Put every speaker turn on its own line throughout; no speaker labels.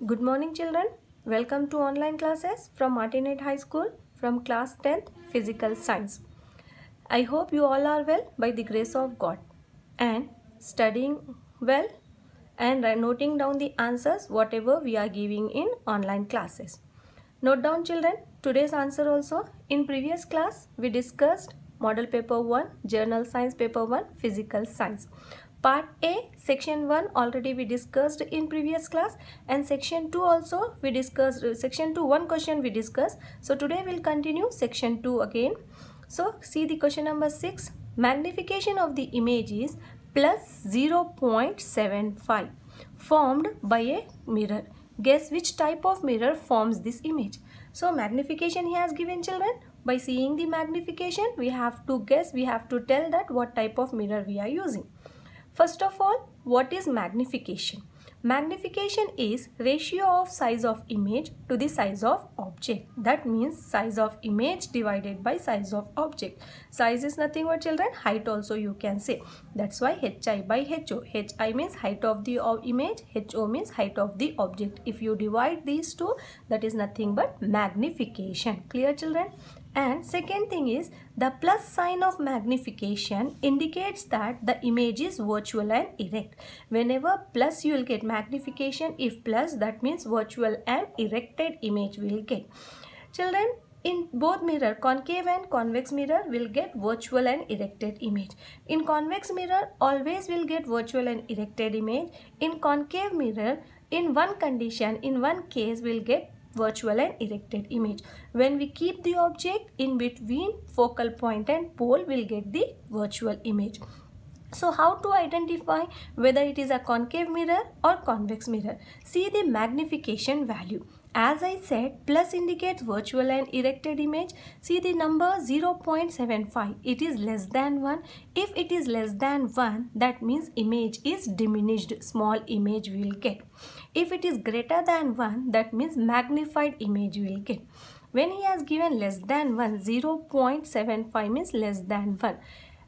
Good morning children. Welcome to online classes from Martinet High School from class 10th Physical Science. I hope you all are well by the grace of God and studying well and noting down the answers whatever we are giving in online classes. Note down children today's answer also. In previous class we discussed model paper 1, journal science paper 1, physical science. Part A, section 1 already we discussed in previous class, and section 2 also we discussed. Section 2 one question we discussed. So today we'll continue section 2 again. So see the question number 6. Magnification of the image is plus 0.75 formed by a mirror. Guess which type of mirror forms this image. So magnification he has given children. By seeing the magnification we have to guess, we have to tell that what type of mirror we are using. First of all, what is magnification? Magnification is ratio of size of image to the size of object. That means size of image divided by size of object. Size is nothing but children, height also you can say. That's why HI by HO. HI means height of the image, HO means height of the object. If you divide these two, that is nothing but magnification. Clear children? And second thing is the plus sign of magnification indicates that the image is virtual and erect. Whenever plus you will get magnification, if plus that means virtual and erected image will get. Children, in both mirror, concave and convex mirror will get virtual and erected image. In convex mirror always will get virtual and erected image. In concave mirror, in one condition, in one case will get virtual and erected image. When we keep the object in between focal point and pole, we'll get the virtual image. So how to identify whether it is a concave mirror or convex mirror? See the magnification value. As I said, plus indicates virtual and erected image. See the number 0.75. It is less than 1. If it is less than 1, that means image is diminished. Small image we will get. If it is greater than 1, that means magnified image we will get. When he has given less than 1, 0.75 means less than 1.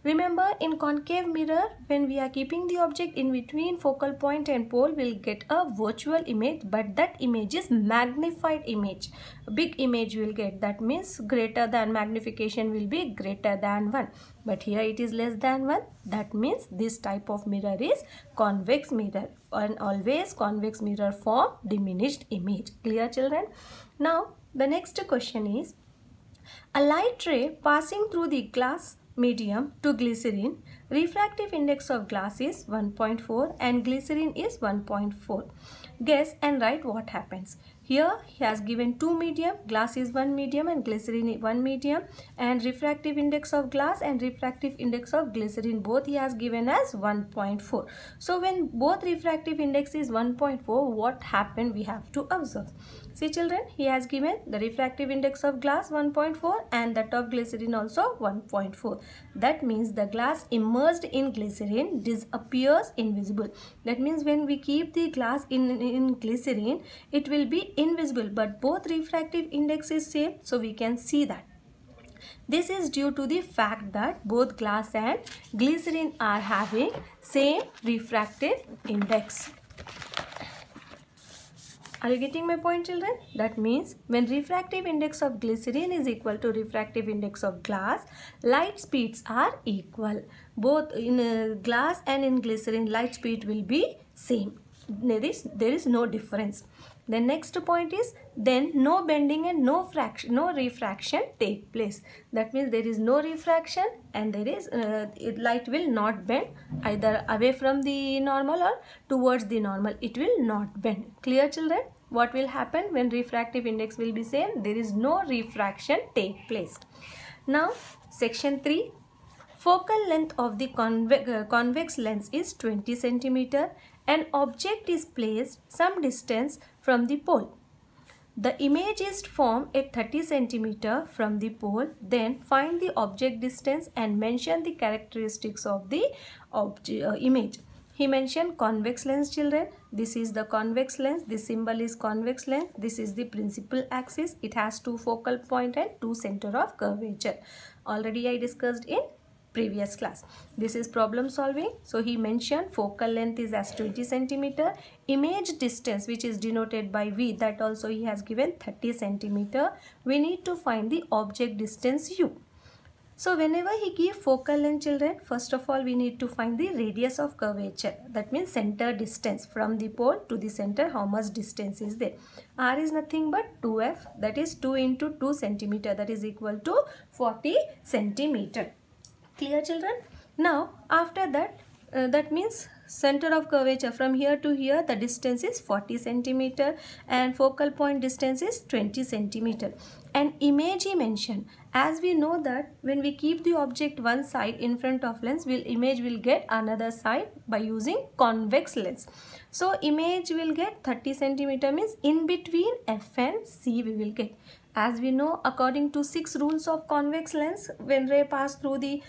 Remember, in concave mirror, when we are keeping the object in between focal point and pole, we'll get a virtual image, but that image is magnified image. A big image we'll get. That means greater than, magnification will be greater than 1. But here it is less than 1. That means this type of mirror is convex mirror. And always convex mirror form diminished image. Clear children? Now, the next question is, a light ray passing through the glass medium to glycerin, refractive index of glass is 1.4 and glycerin is 1.4. Guess and write what happens. Here he has given two medium, glass is one medium and glycerin is one medium, and refractive index of glass and refractive index of glycerin both he has given as 1.4. So when both refractive index is 1.4, what happened we have to observe. See children, he has given the refractive index of glass 1.4 and that of glycerin also 1.4. That means the glass immersed in glycerin disappears invisible. That means when we keep the glass in glycerin, it will be invisible, but both refractive index is same, so we can see that. This is due to the fact that both glass and glycerin are having same refractive index. Are you getting my point children? That means when refractive index of glycerin is equal to refractive index of glass, light speeds are equal. Both in glass and in glycerin, light speed will be same. There is no difference. The next point is, then no bending and no refraction take place. That means there is no refraction and there is light will not bend either away from the normal or towards the normal. It will not bend. Clear children? What will happen when refractive index will be same? There is no refraction take place. Now section 3. Focal length of the convex lens is 20 cm. An object is placed some distance from the pole. The image is formed at 30 cm from the pole. Then find the object distance and mention the characteristics of the image. He mentioned convex lens children. This is the convex lens. This symbol is convex lens. This is the principal axis. It has two focal point and two center of curvature. Already I discussed in previous class. This is problem solving. So he mentioned focal length is as 20 centimeter. Image distance, which is denoted by V, that also he has given 30 centimeter. We need to find the object distance U. So whenever he give focal length, children, first of all we need to find the radius of curvature. That means center distance from the pole to the center, how much distance is there. R is nothing but 2F, that is 2 into 2 centimeter, that is equal to 40 centimeter. Clear, children? Now after that, that means center of curvature from here to here, the distance is 40 centimeter and focal point distance is 20 centimeter. And image he mentioned, as we know that when we keep the object one side in front of lens, image will get another side by using convex lens. So image will get 30 centimeter, means in between F and C we will get. As we know, according to 6 rules of convex lens, when ray pass through the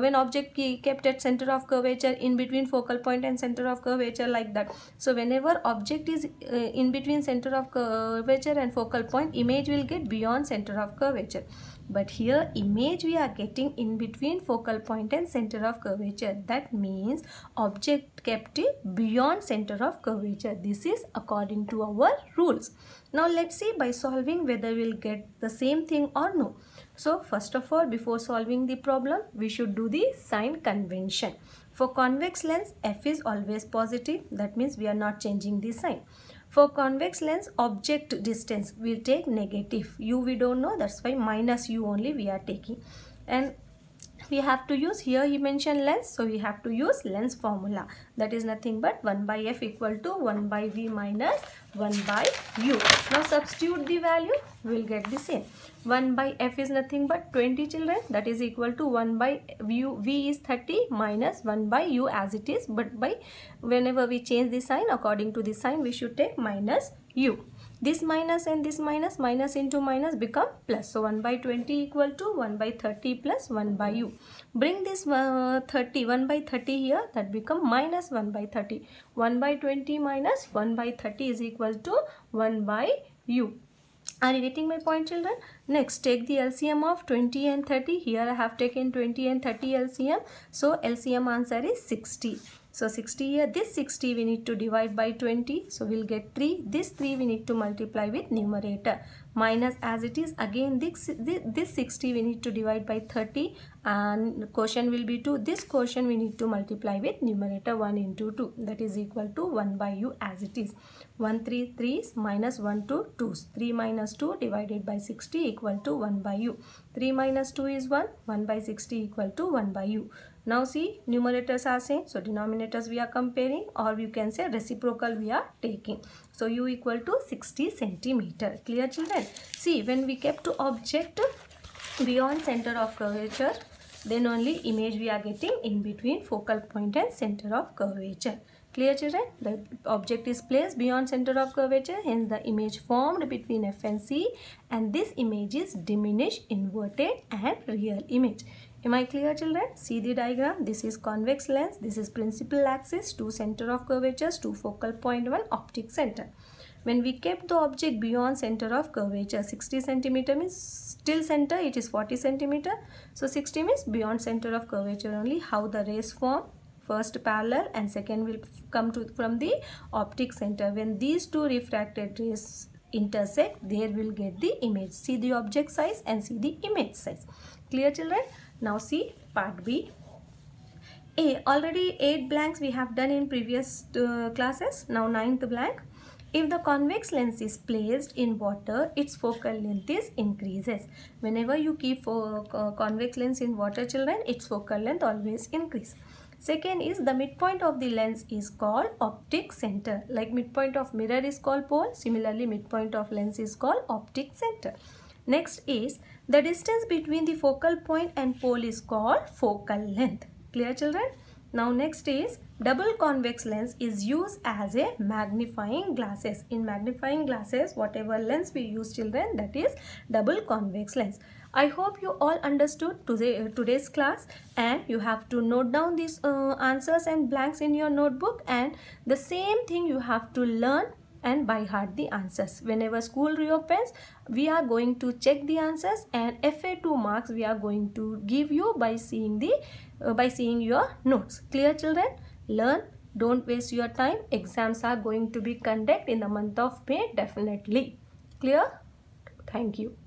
when object kept at center of curvature, in between focal point and center of curvature, like that. So whenever object is in between center of curvature and focal point, image will get beyond center of curvature. But here image we are getting in between focal point and center of curvature. That means object kept it beyond center of curvature. This is according to our rules. Now let's see by solving whether we'll get the same thing or no. So first of all, before solving the problem, we should do the sign convention. For convex lens, F is always positive. That means we are not changing the sign. For convex lens, object distance will take negative. U we don't know, that's why minus U only we are taking. And we have to use, here he mentioned lens, so we have to use lens formula. That is nothing but 1 by F equal to 1 by V minus 1 by U. Now substitute the value, we will get the same. 1 by F is nothing but 20, children, that is equal to 1 by V is 30 minus 1 by U as it is, but by whenever we change the sign, according to the sign we should take minus U. This minus and this minus, minus into minus become plus. So 1 by 20 equal to 1 by 30 plus 1 by U. Bring this 30, 1 by 30 here, that become minus 1 by 30. 1 by 20 minus 1 by 30 is equal to 1 by U. Are you getting my point, children? Next, take the LCM of 20 and 30. Here I have taken 20 and 30 LCM. So LCM answer is 60. So 60 here, this 60 we need to divide by 20. So we'll get 3. This 3 we need to multiply with numerator. Minus as it is, again this 60 we need to divide by 30. And quotient will be 2. This quotient we need to multiply with numerator 1 into 2. That is equal to 1 by U as it is. 1 3 3s minus 1 2 2s. 3 minus 2 divided by 60 equal to 1 by U. 3 minus 2 is 1. 1 by 60 equal to 1 by U. Now see, numerators are same, so denominators we are comparing, or you can say reciprocal we are taking. So U equal to 60 centimeter. Clear, children? See, when we kept to object beyond center of curvature, then only image we are getting in between focal point and center of curvature. Clear, children? The object is placed beyond center of curvature, hence the image formed between F and C, and this image is diminished, inverted and real image. Am I clear, children? See the diagram. This is convex lens, this is principal axis, 2 center of curvatures, 2 focal point, 1 optic center. When we kept the object beyond center of curvature, 60 centimeter means still center, it is 40 centimeter. So 60 means beyond center of curvature only. How the rays form? First parallel and second will come from the optic center. When these two refracted rays intersect, there will get the image. See the object size and see the image size. Clear, children? Now see part B. Already 8 blanks we have done in previous classes. Now 9th blank. If the convex lens is placed in water, its focal length is increases. Whenever you keep convex lens in water, children, its focal length always increase. Second is the midpoint of the lens is called optic center. Like midpoint of mirror is called pole, similarly midpoint of lens is called optic center. Next is the distance between the focal point and pole is called focal length. Clear, children? Now next is double convex lens is used as a magnifying glasses. In magnifying glasses, whatever lens we use, children, that is double convex lens. I hope you all understood today's class, and you have to note down these answers and blanks in your notebook, and the same thing you have to learn and by heart the answers. Whenever school reopens, we are going to check the answers, and FA2 marks we are going to give you by seeing your notes. Clear, children? Learn. Don't waste your time. Exams are going to be conducted in the month of May definitely. Clear? Thank you.